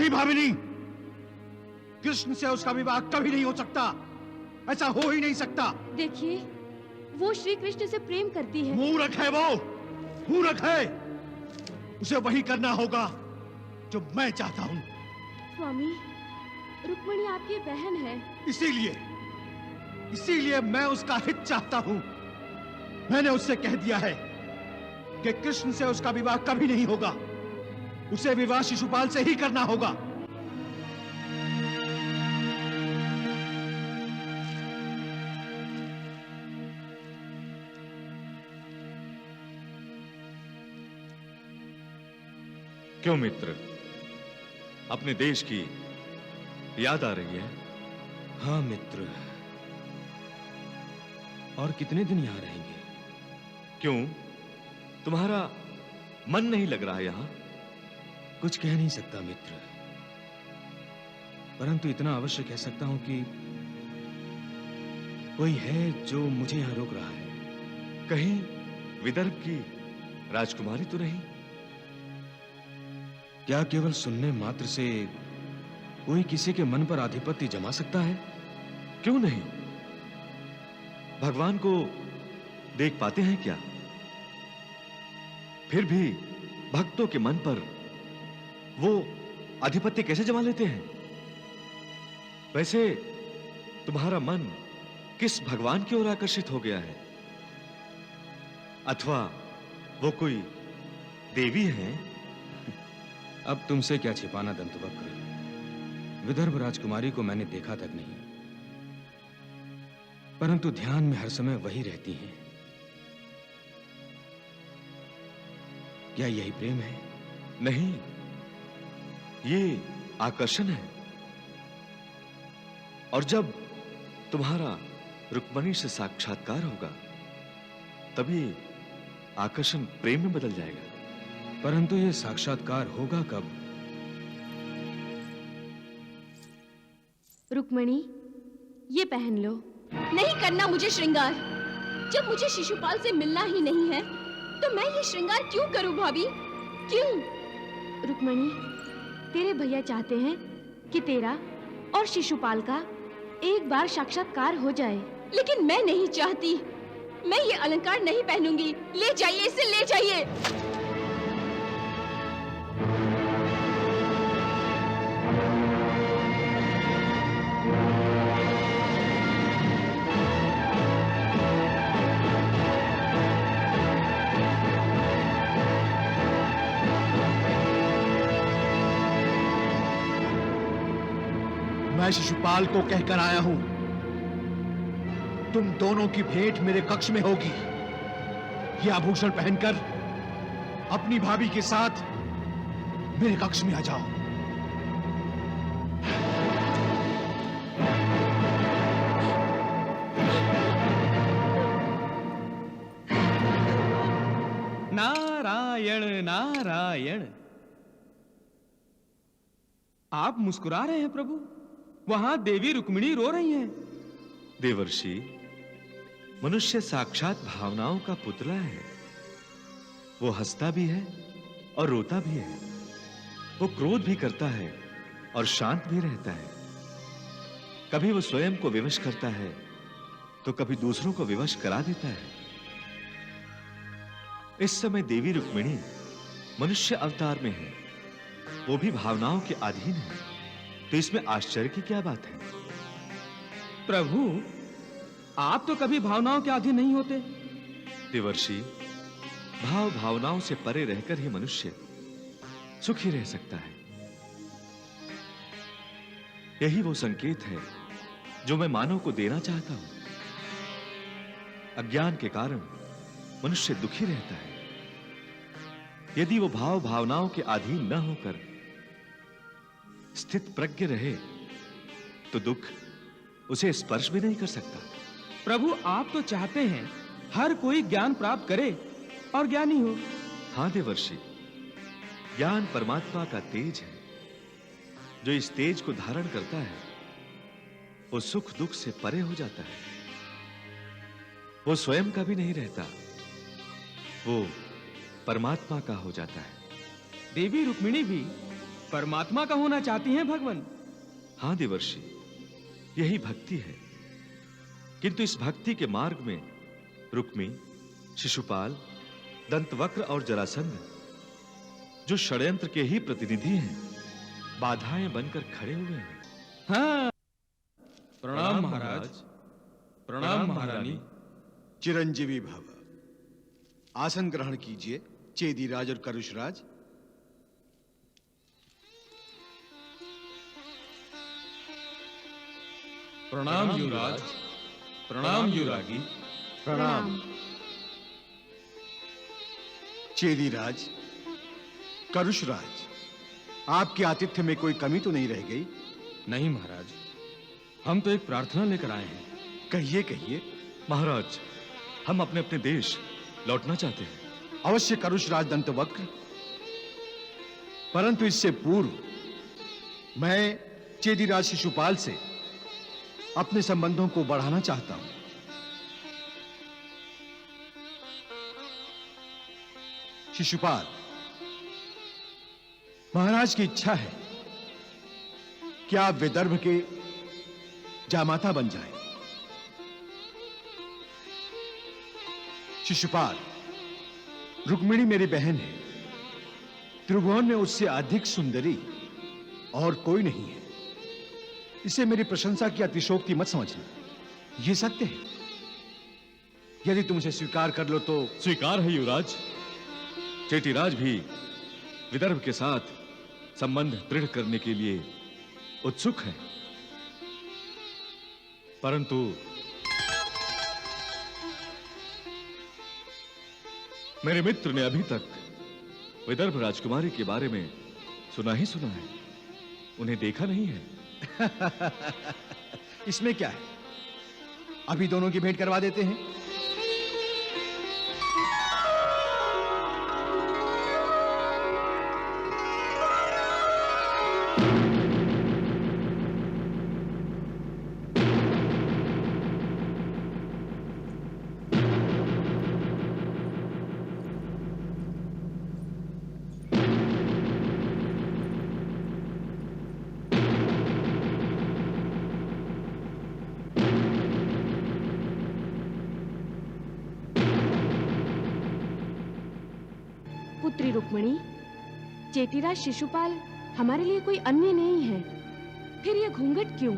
नहीं भामिनी, कृष्ण से उसका विवाह कभी नहीं हो सकता, ऐसा हो ही नहीं सकता। देखिए, वो श्री कृष्ण से प्रेम करती है। मूर्ख है वो, मूर्ख है। उसे वही करना होगा जो मैं चाहता हूं। स्वामी, रुक्मिणी आपकी बहन है। इसीलिए मैं उसका हित चाहता हूं। मैंने उससे कह दिया है कि कृष्ण से उसका विवाह कभी नहीं होगा, उसे विवाह शिशुपाल से ही करना होगा। क्यों मित्र, अपने देश की याद आ रही है? हाँ मित्र, और कितने दिन यहां रहेंगे? क्यों, तुम्हारा मन नहीं लग रहा यहां? कुछ कह नहीं सकता मित्र, परंतु इतना अवश्य कह सकता हूं कि कोई है जो मुझे यहां रोक रहा है। कहीं विदर्भ की राजकुमारी तो नहीं? क्या केवल सुनने मात्र से कोई किसी के मन पर आधिपत्य जमा सकता है? क्यों नहीं? भगवान को देख पाते हैं क्या? फिर भी भक्तों के मन पर वो आधिपत्य कैसे जमा लेते हैं? वैसे तुम्हारा मन किस भगवान की ओर आकर्षित हो गया है? अथवा वो कोई देवी है? अब तुमसे क्या छिपाना दंतवक्र, विदर्भ राजकुमारी को मैंने देखा तक नहीं, परंतु ध्यान में हर समय वही रहती हैं। क्या यही प्रेम है? नहीं, ये आकर्षण है। और जब तुम्हारा रुक्मिणी से साक्षात्कार होगा, तभी आकर्षण प्रेम में बदल जाएगा। परंतु ये साक्षात्कार होगा कब? रुक्मिणी, ये पहन लो। नहीं करना मुझे श्रृंगार। जब मुझे शिशुपाल से मिलना ही नहीं है, तो मैं ये श्रृंगार क्यों करूं भाभी? क्यों? रुक्मिणी, तेरे भैया चाहते हैं कि तेरा और शिशुपाल का एक बार साक्षात्कार हो जाए। लेकिन मैं नहीं चाहती। मैं ये अलंकार नहीं पहनूंगी। ले जाइए इसे, ले जाइए। मैं शिशुपाल को कहकर आया हूं, तुम दोनों की भेंट मेरे कक्ष में होगी। यह आभूषण पहनकर अपनी भाभी के साथ मेरे कक्ष में आ जाओ। नारायण नारायण। आप मुस्कुरा रहे हैं प्रभु? वहां देवी रुक्मिणी रो रही हैं। देवर्षि, मनुष्य साक्षात भावनाओं का पुतला है। वो हंसता भी है और रोता भी है। वो क्रोध भी करता है और शांत भी रहता है। कभी वो स्वयं को विवश करता है तो कभी दूसरों को विवश करा देता है। इस समय देवी रुक्मिणी मनुष्य अवतार में है, वो भी भावनाओं के अधीन है, तो इसमें आश्चर्य की क्या बात है? प्रभु, आप तो कभी भावनाओं के अधीन नहीं होते। देवर्षि, भाव भावनाओं से परे रहकर ही मनुष्य सुखी रह सकता है। यही वो संकेत है जो मैं मानव को देना चाहता हूं। अज्ञान के कारण मनुष्य दुखी रहता है। यदि वो भाव भावनाओं के अधीन न होकर स्थित प्रज्ञ रहे तो दुख उसे स्पर्श भी नहीं कर सकता। प्रभु, आप तो चाहते हैं हर कोई ज्ञान प्राप्त करे और ज्ञानी हो। हां देवर्षि, ज्ञान परमात्मा का तेज है। जो इस तेज को धारण करता है वो सुख दुख से परे हो जाता है। वो स्वयं का भी नहीं रहता, वो परमात्मा का हो जाता है। देवी रुक्मिणी भी परमात्मा का होना चाहती हैं भगवान? हां देवर्षि, यही भक्ति है। किंतु इस भक्ति के मार्ग में रुक्मी, शिशुपाल, दंतवक्र और जरासंध, जो षड्यंत्र के ही प्रतिनिधि हैं, बाधाएं बनकर खड़े हुए हैं। हाँ। प्रणाम महाराज। प्रणाम महारानी। चिरंजीवी भव। आसन ग्रहण कीजिए चेदीराज और करुषराज। प्रणाम युवराज। प्रणाम युवरागी। प्रणाम। चेदीराज, करुषराज, आपके आतिथ्य में कोई कमी तो नहीं रह गई? नहीं महाराज, हम तो एक प्रार्थना लेकर आए हैं। कहिए कहिए। महाराज, हम अपने अपने देश लौटना चाहते हैं। अवश्य करुषराज दंतवक्र, परंतु इससे पूर्व मैं चेदीराज शिशुपाल से अपने संबंधों को बढ़ाना चाहता हूं। शिशुपाल, महाराज की इच्छा है कि आप विदर्भ के जामाता बन जाएं। शिशुपाल, रुक्मिणी मेरी बहन है। त्रिभुवन में उससे अधिक सुंदरी और कोई नहीं है। इसे मेरी प्रशंसा की अतिशोक्ति मत समझना, यह सत्य है। यदि तुम इसे स्वीकार कर लो तो। स्वीकार है युवराज। चेटीराज भी विदर्भ के साथ संबंध दृढ़ करने के लिए उत्सुक है, परंतु मेरे मित्र ने अभी तक विदर्भ राजकुमारी के बारे में सुना ही सुना है, उन्हें देखा नहीं है। इसमें क्या है, अभी दोनों की भेंट करवा देते हैं। पुत्री रुक्मिणी, चेटीराज शिशुपाल हमारे लिए कोई अन्य नहीं है, फिर ये घूंघट क्यों?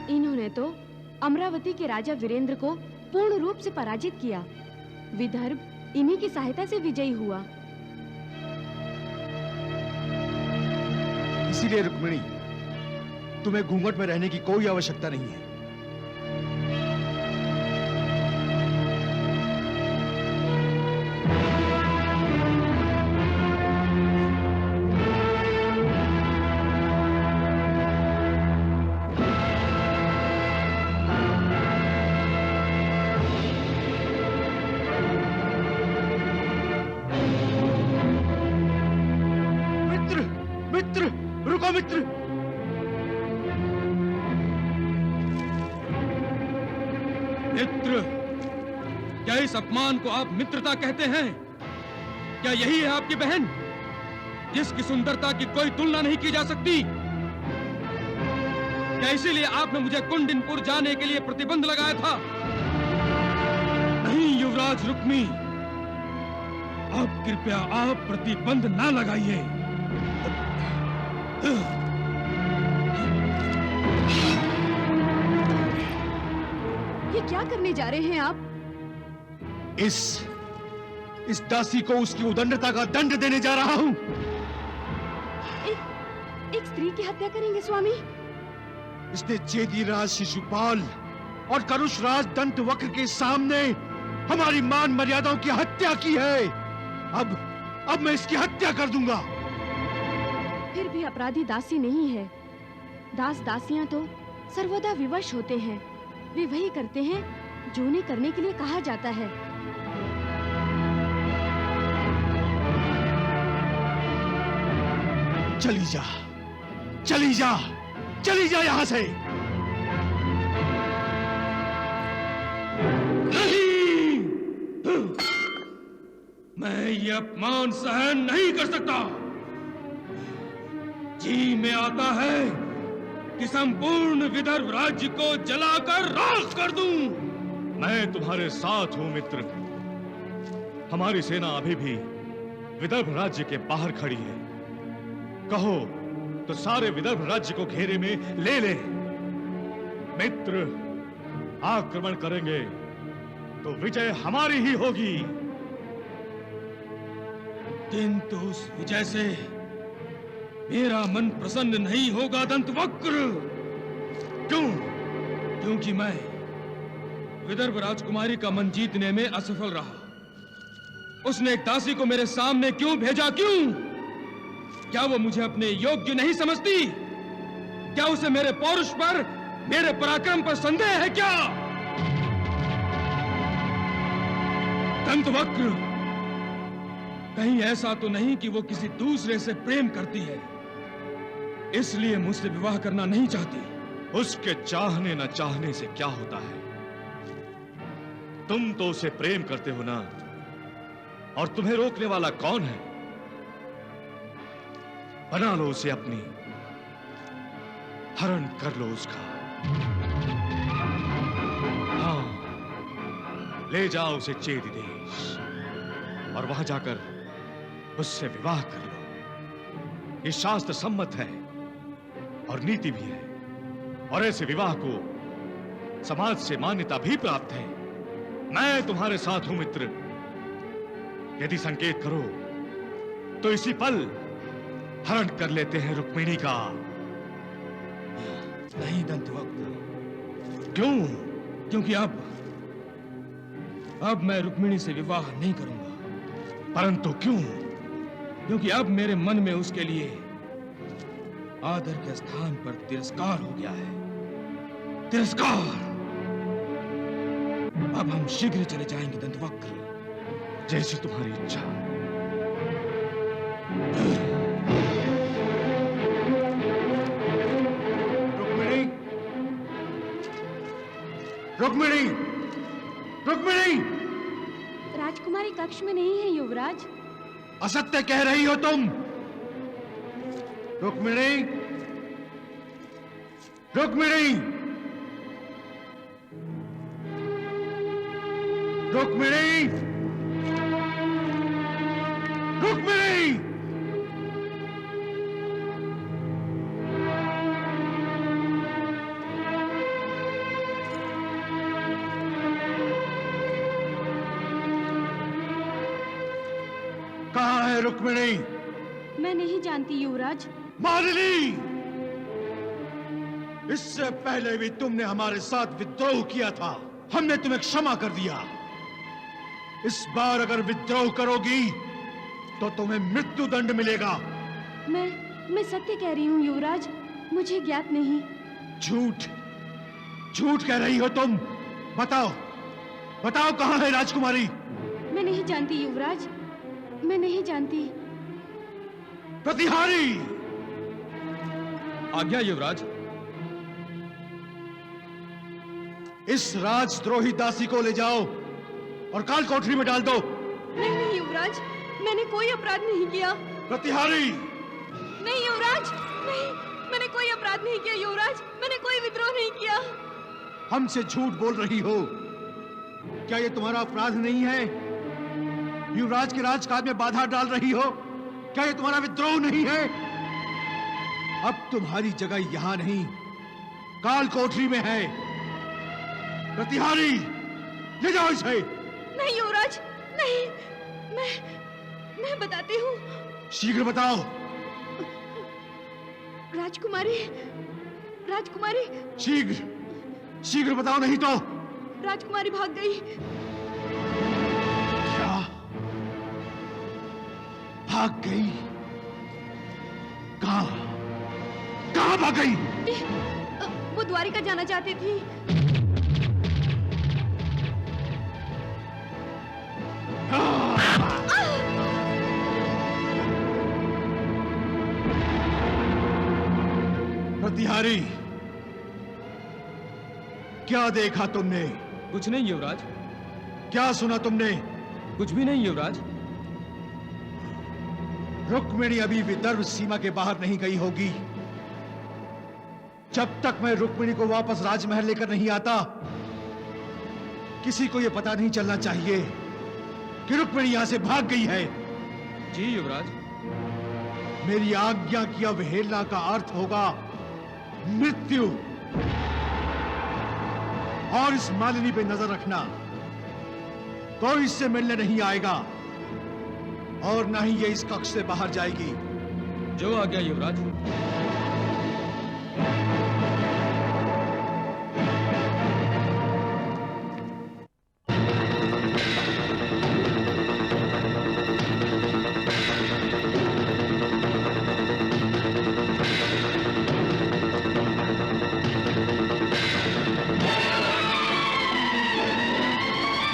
इन्होंने तो अमरावती के राजा वीरेंद्र को पूर्ण रूप से पराजित किया। विदर्भ इन्हीं की सहायता से विजयी हुआ। इसीलिए रुक्मिणी, तुम्हें घूंघट में रहने की कोई आवश्यकता नहीं है। मित्र, मित्र, क्या इस अपमान को आप मित्रता कहते हैं? क्या यही है आपकी बहन, जिसकी सुंदरता की कोई तुलना नहीं की जा सकती? क्या इसीलिए आपने मुझे कुंडिनपुर जाने के लिए प्रतिबंध लगाया था? नहीं युवराज रुक्मी, अब कृपया आप प्रतिबंध ना लगाइए। ये क्या करने जा रहे हैं आप? इस दासी को उसकी उदंडता का दंड देने जा रहा हूं। एक स्त्री की हत्या करेंगे स्वामी? इसने चेदीराज शिशुपाल और करुषराज दंतवक्र के सामने हमारी मान मर्यादाओं की हत्या की है। अब मैं इसकी हत्या कर दूंगा। फिर भी अपराधी दासी नहीं है। दास दासियां तो सर्वदा विवश होते हैं। वे वही करते हैं जो उन्हें करने के लिए कहा जाता है। चली जा, चली जा, चली जा यहां से। मैं ये अपमान सहन नहीं कर सकता। जी में आता है कि संपूर्ण विदर्भ राज्य को जलाकर राख कर दूं। मैं तुम्हारे साथ हूं मित्र। हमारी सेना अभी भी विदर्भ राज्य के बाहर खड़ी है। कहो तो सारे विदर्भ राज्य को घेरे में ले ले। मित्र, आक्रमण करेंगे तो विजय हमारी ही होगी। किंतु उस विजय से मेरा मन प्रसन्न नहीं होगा दंतवक्र। क्यों? क्योंकि मैं विदर्भ राजकुमारी का मन जीतने में असफल रहा। उसने एक दासी को मेरे सामने क्यों भेजा? क्यों? क्या वो मुझे अपने योग्य नहीं समझती? क्या उसे मेरे पौरुष पर, मेरे पराक्रम पर संदेह है क्या? दंतवक्र, कहीं ऐसा तो नहीं कि वो किसी दूसरे से प्रेम करती है, इसलिए मुझसे विवाह करना नहीं चाहती? उसके चाहने न चाहने से क्या होता है? तुम तो उसे प्रेम करते हो ना, और तुम्हें रोकने वाला कौन है? बना लो उसे अपनी, हरण कर लो उसका। हाँ, ले जाओ उसे चेदी देश और वहां जाकर उससे विवाह कर लो। ये शास्त्र सम्मत है और नीति भी है, और ऐसे विवाह को समाज से मान्यता भी प्राप्त है। मैं तुम्हारे साथ हूं मित्र। यदि संकेत करो तो इसी पल हरण कर लेते हैं रुक्मिणी का। नहीं दंतवक्र। क्यों? क्योंकि अब मैं रुक्मिणी से विवाह नहीं करूंगा। परंतु क्यों? क्योंकि अब मेरे मन में उसके लिए आदर के स्थान पर तिरस्कार हो गया है। तिरस्कार। अब हम शीघ्र चले जाएंगे दंतवक्र। जैसी तुम्हारी इच्छा। रुक्मिणी, रुक्मिणी, रुक्मिणी! राजकुमारी कक्ष में नहीं है युवराज। असत्य कह रही हो तुम। रुक्मिणी, रुक्मिणी, रुक्मिणी, रुक्मिणी! कहाँ है रुक्मिणी? मैं नहीं जानती युवराज। मालिनी, इससे पहले भी तुमने हमारे साथ विद्रोह किया था। हमने तुम्हें क्षमा कर दिया। इस बार अगर विद्रोह करोगी तो तुम्हें मृत्यु दंड मिलेगा। मैं सत्य कह रही हूँ युवराज, मुझे ज्ञात नहीं। झूठ, झूठ कह रही हो तुम। बताओ, बताओ कहाँ है राजकुमारी? मैं नहीं जानती युवराज, मैं नहीं जानती। प्रतिहारी! आज्ञा युवराज। इस राजद्रोही दासी को ले जाओ और काल कोठरी में डाल दो। नहीं नहीं युवराज, मैंने कोई अपराध नहीं किया। प्रतिहारी! नहीं युवराज, नहीं, मैंने कोई अपराध नहीं किया युवराज, मैंने कोई विद्रोह नहीं किया। हमसे झूठ बोल रही हो। क्या ये तुम्हारा अपराध नहीं है? युवराज के राजकाज में बाधा डाल रही हो। क्या ये तुम्हारा विद्रोह नहीं है? अब तुम्हारी जगह यहां नहीं, काल कोठरी में है। प्रतिहारी, ले जाओ इसे। नहीं युवराज, नहीं, मैं बताती हूँ। शीघ्र बताओ। राजकुमारी, राजकुमारी, शीघ्र, शीघ्र बताओ, नहीं तो। राजकुमारी भाग गई। क्या? भाग गई? कहां? कहां भाग गई? वो द्वारिका जाना चाहती थी। प्रतिहारी, क्या देखा तुमने? कुछ नहीं युवराज। क्या सुना तुमने? कुछ भी नहीं युवराज। रुक्मिणी अभी विदर्भ सीमा के बाहर नहीं गई होगी। जब तक मैं रुक्मिणी को वापस राजमहल लेकर नहीं आता, किसी को यह पता नहीं चलना चाहिए कि रुक्मिणी यहां से भाग गई है। जी युवराज। मेरी आज्ञा की अवहेलना का अर्थ होगा मृत्यु। और इस मालिनी पे नजर रखना, कोई इससे मिलने नहीं आएगा और ना ही ये इस कक्ष से बाहर जाएगी। जो आ गया युवराज।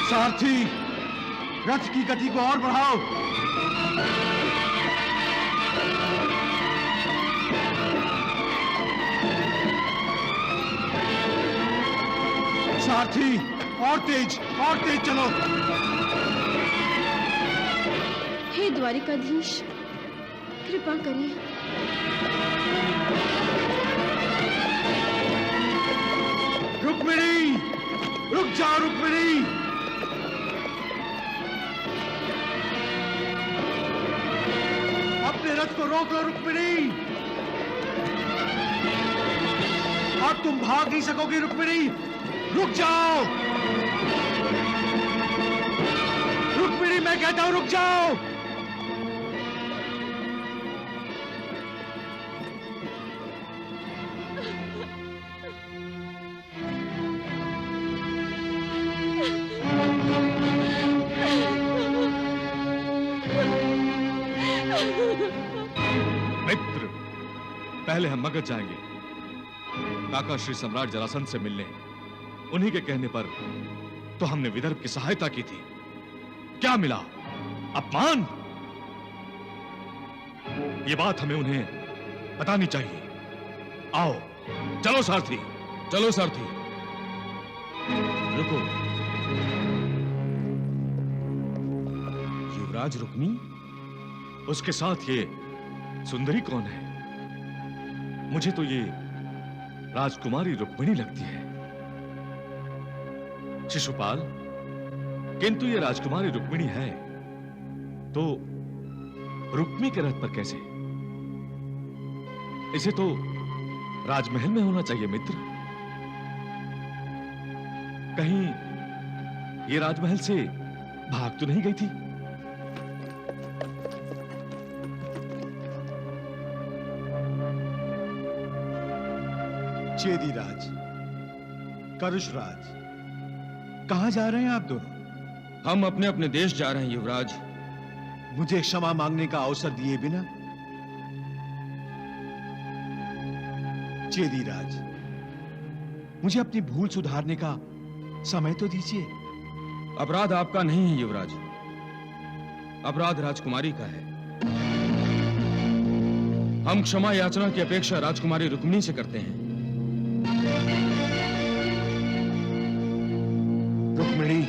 सारथी, रथ की गति को और बढ़ाओ। सारथी, और तेज चलो। हे द्वारिकाधीश, कृपा करें। रुक्मिणी, रुक जाओ रुक्मिणी। अपने रथ को रोक लो रुक्मिणी। अब तुम भाग नहीं सकोगी रुक्मिणी। रुक जाओ रुक्मिणी, मैं कहता हूं रुक जाओ। मित्र, पहले हम मगध जाएंगे काका श्री सम्राट जरासंध से मिलने। उन्हीं के कहने पर तो हमने विदर्भ की सहायता की थी। क्या मिला? अपमान। ये बात हमें उन्हें बतानी चाहिए। आओ, चलो सारथी। चलो सारथी। रुको। युवराज रुक्मी? उसके साथ ये सुंदरी कौन है? मुझे तो ये राजकुमारी रुक्मिणी लगती है। शिशुपाल, किंतु ये राजकुमारी रुक्मिणी है तो रुक्मी के रथ पर कैसे? इसे तो राजमहल में होना चाहिए मित्र। कहीं ये राजमहल से भाग तो नहीं गई थी? चेदीराज, करुषराज, कहां जा रहे हैं आप दोनों? हम अपने अपने देश जा रहे हैं युवराज। मुझे क्षमा मांगने का अवसर दिए बिना। चेदीराज, मुझे अपनी भूल सुधारने का समय तो दीजिए। अपराध आपका नहीं है युवराज, अपराध राजकुमारी का है। हम क्षमा याचना की अपेक्षा राजकुमारी रुक्मिणी से करते हैं। रुक्मिणी,